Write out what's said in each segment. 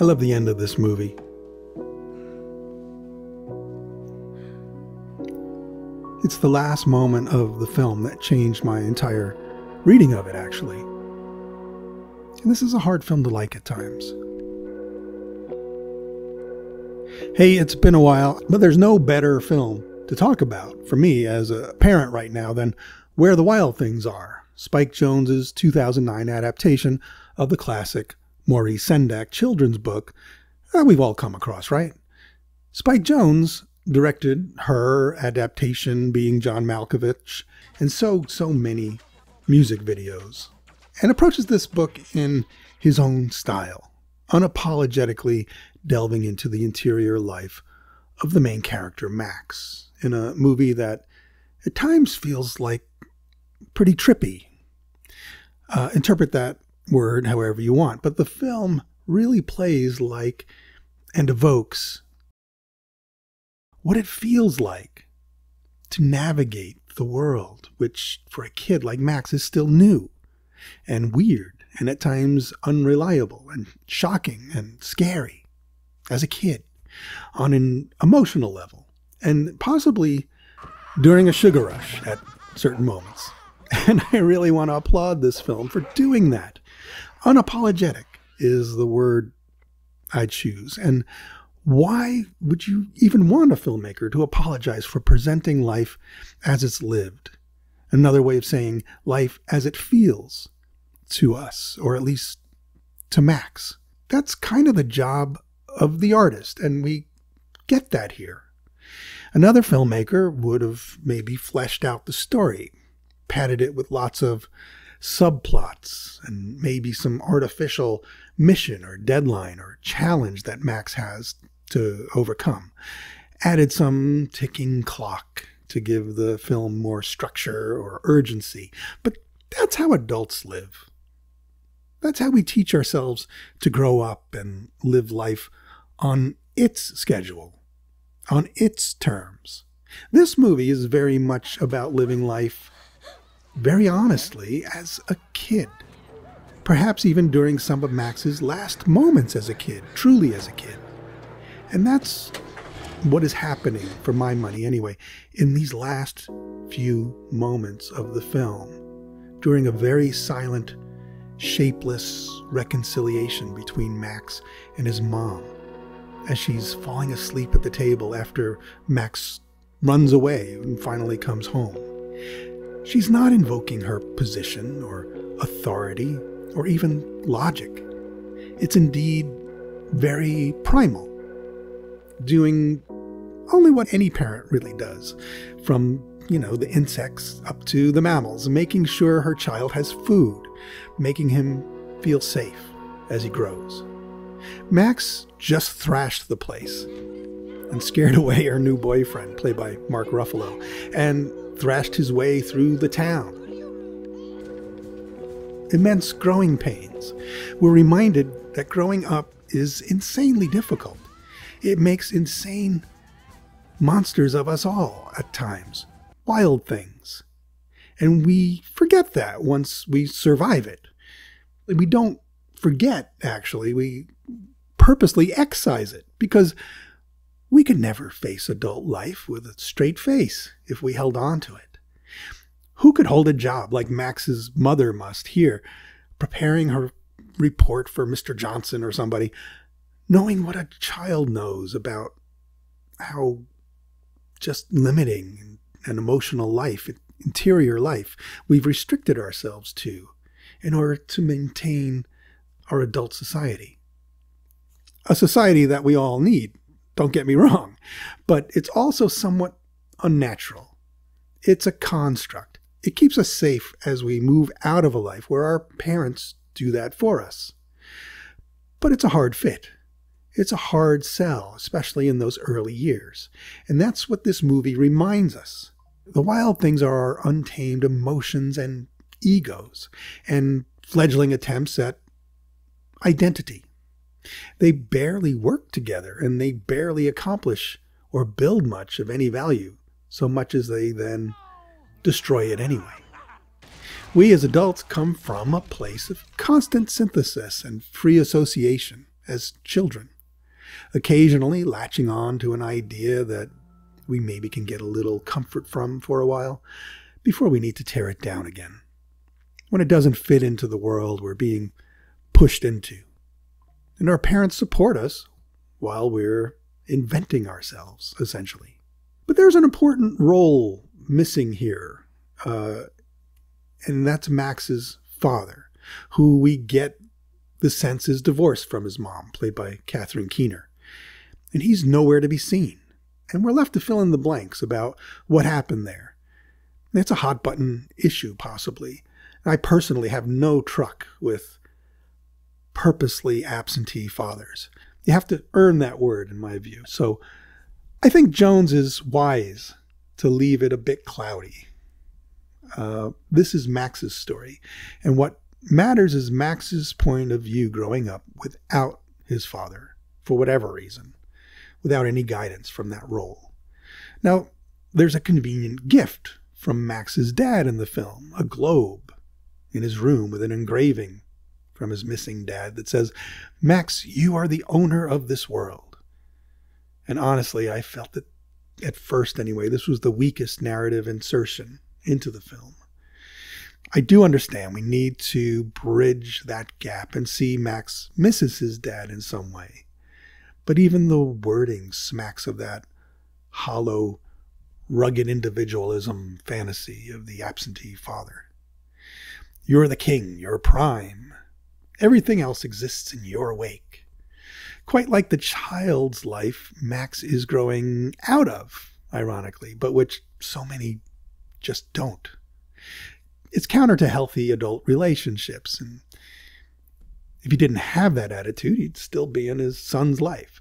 I love the end of this movie. It's the last moment of the film that changed my entire reading of it, actually. And this is a hard film to like at times. Hey, it's been a while, but there's no better film to talk about for me as a parent right now than Where the Wild Things Are, Spike Jonze's 2009 adaptation of the classic Maurice Sendak children's book that we've all come across, right? Spike Jonze directed her, Adaptation being John Malkovich, and so many music videos, and approaches this book in his own style, unapologetically delving into the interior life of the main character, Max, in a movie that at times feels like pretty trippy. Interpret that word however you want, but the film really plays like and evokes what it feels like to navigate the world, which for a kid like Max is still new and weird and at times unreliable and shocking and scary as a kid on an emotional level and possibly during a sugar rush at certain moments. And I really want to applaud this film for doing that. Unapologetic is the word I choose. And why would you even want a filmmaker to apologize for presenting life as it's lived? Another way of saying life as it feels to us, or at least to Max. That's kind of the job of the artist, and we get that here. Another filmmaker would have maybe fleshed out the story, padded it with lots of subplots and maybe some artificial mission or deadline or challenge that Max has to overcome. Added some ticking clock to give the film more structure or urgency. But that's how adults live. That's how we teach ourselves to grow up and live life on its schedule, on its terms. This movie is very much about living life very honestly as a kid. Perhaps even during some of Max's last moments as a kid, truly as a kid. And that's what is happening, for my money anyway, in these last few moments of the film, during a very silent, shapeless reconciliation between Max and his mom, as she's falling asleep at the table after Max runs away and finally comes home. She's not invoking her position or authority or even logic. It's indeed very primal, doing only what any parent really does, from, the insects up to the mammals, making sure her child has food, making him feel safe as he grows. Max just thrashed the place and scared away her new boyfriend, played by Mark Ruffalo, and thrashed his way through the town. Immense growing pains. We're reminded that growing up is insanely difficult. It makes insane monsters of us all at times, wild things. And we forget that once we survive it. We don't forget, actually. We purposely excise it because we could never face adult life with a straight face if we held on to it. Who could hold a job like Max's mother must here, preparing her report for Mr. Johnson or somebody, knowing what a child knows about how just limiting an emotional life, interior life, we've restricted ourselves to in order to maintain our adult society. A society that we all need, don't get me wrong, but it's also somewhat unnatural. It's a construct. It keeps us safe as we move out of a life where our parents do that for us. But it's a hard fit. It's a hard sell, especially in those early years. And that's what this movie reminds us. The wild things are our untamed emotions and egos and fledgling attempts at identity. They barely work together and they barely accomplish or build much of any value, so much as they then destroy it anyway. We as adults come from a place of constant synthesis and free association as children, occasionally latching on to an idea that we maybe can get a little comfort from for a while before we need to tear it down again, when it doesn't fit into the world we're being pushed into. And our parents support us while we're inventing ourselves, essentially. But there's an important role missing here, and that's Max's father, who we get the sense is divorced from his mom, played by Catherine Keener. And he's nowhere to be seen. And we're left to fill in the blanks about what happened there. It's a hot-button issue, possibly. I personally have no truck with purposely absentee fathers. You have to earn that word, in my view. So I think Jonze is wise to leave it a bit cloudy. This is Max's story. And what matters is Max's point of view growing up without his father, for whatever reason, without any guidance from that role. Now, there's a convenient gift from Max's dad in the film, a globe in his room with an engraving from his missing dad that says, "Max, you are the owner of this world." And honestly, I felt that, at first anyway, this was the weakest narrative insertion into the film. I do understand we need to bridge that gap and see Max misses his dad in some way. But even the wording smacks of that hollow, rugged individualism fantasy of the absentee father. You're the king, you're prime. Everything else exists in your wake. Quite like the child's life Max is growing out of, ironically, but which so many just don't. It's counter to healthy adult relationships, and if he didn't have that attitude, he'd still be in his son's life.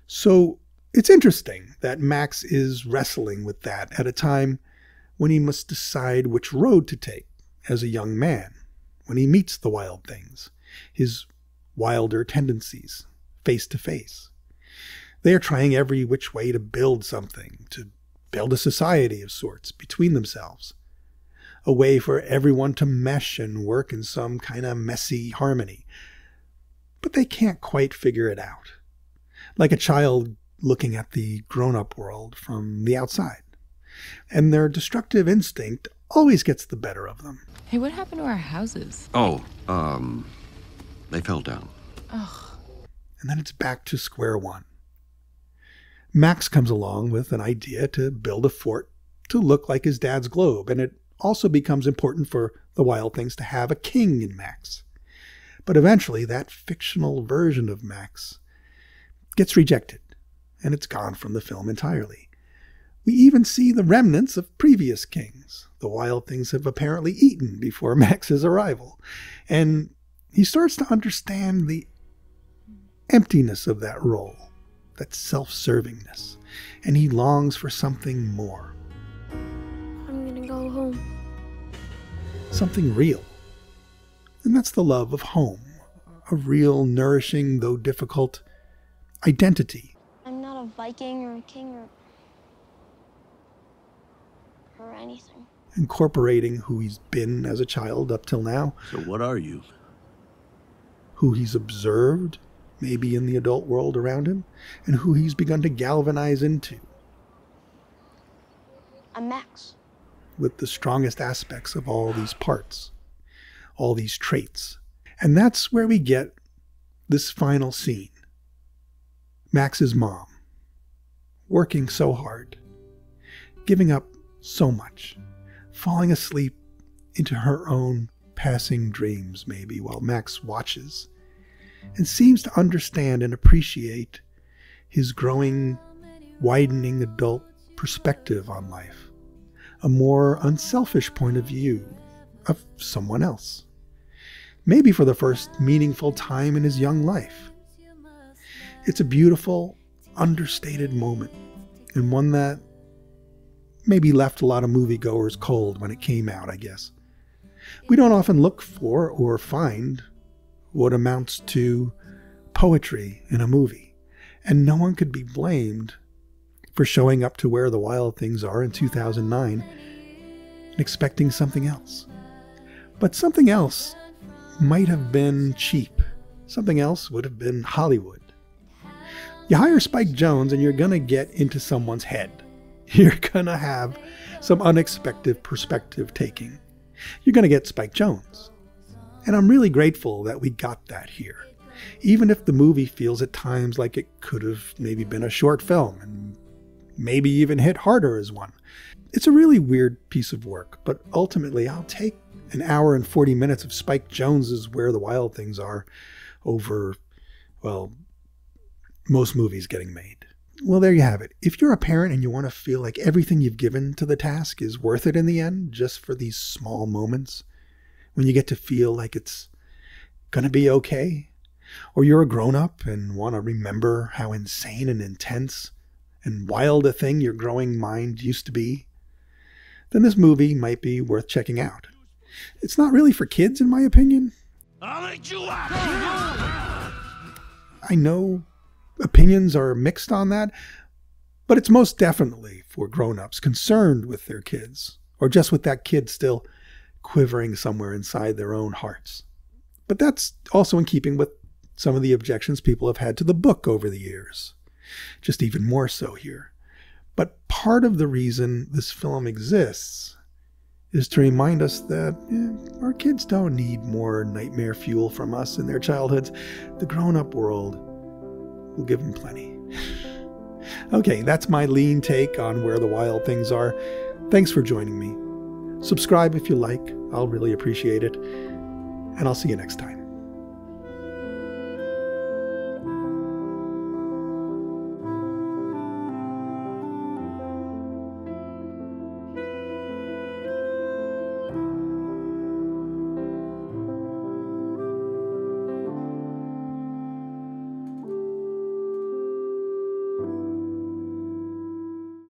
So it's interesting that Max is wrestling with that at a time when he must decide which road to take as a young man, when he meets the wild things, his wilder tendencies, face to face. They are trying every which way to build something, to build a society of sorts between themselves, a way for everyone to mesh and work in some kind of messy harmony. But they can't quite figure it out, like a child looking at the grown-up world from the outside. And their destructive instinct always gets the better of them. Hey, what happened to our houses? Oh, they fell down. Ugh. And then it's back to square one. Max comes along with an idea to build a fort to look like his dad's globe, and it also becomes important for the Wild Things to have a king in Max. But eventually, that fictional version of Max gets rejected, and it's gone from the film entirely. We even see the remnants of previous kings the Wild Things have apparently eaten before Max's arrival, and he starts to understand the emptiness of that role, that self-servingness, and he longs for something more. I'm gonna go home. Something real. And that's the love of home, a real, nourishing, though difficult, identity. I'm not a Viking or a king or anything. Incorporating who he's been as a child up till now, So what are you? who he's observed, maybe in the adult world around him, and who he's begun to galvanize into, I'm Max. with the strongest aspects of all these parts, all these traits. And that's where we get this final scene. Max's mom, working so hard, giving up so much, falling asleep into her own passing dreams maybe while Max watches, and seems to understand and appreciate his growing, widening adult perspective on life, a more unselfish point of view of someone else, maybe for the first meaningful time in his young life. It's a beautiful, understated moment, and one that maybe left a lot of moviegoers cold when it came out, I guess. We don't often look for or find what amounts to poetry in a movie, and no one could be blamed for showing up to Where the Wild Things Are in 2009 and expecting something else. But something else might have been cheap Something else would have been Hollywood. You hire Spike Jonze and you're going to get into someone's head. You're going to have some unexpected perspective taking. You're going to get Spike Jonze. And I'm really grateful that we got that here. Even if the movie feels at times like it could have maybe been a short film and maybe even hit harder as one. It's a really weird piece of work, but ultimately I'll take an hour and 40 minutes of Spike Jonze's Where the Wild Things Are over, well, most movies getting made. Well, there you have it. If you're a parent and you want to feel like everything you've given to the task is worth it in the end, just for these small moments, when you get to feel like it's going to be okay, or you're a grown-up and want to remember how insane and intense and wild a thing your growing mind used to be, then this movie might be worth checking out. It's not really for kids, in my opinion. I'll let you out! I know opinions are mixed on that, but it's most definitely for grown-ups concerned with their kids, or just with that kid still quivering somewhere inside their own hearts. But that's also in keeping with some of the objections people have had to the book over the years. Just even more so here. But part of the reason this film exists is to remind us that our kids don't need more nightmare fuel from us in their childhoods. The grown-up world will give them plenty. Okay, that's my lean take on Where the Wild Things Are. Thanks for joining me. Subscribe if you like. I'll really appreciate it. And I'll see you next time.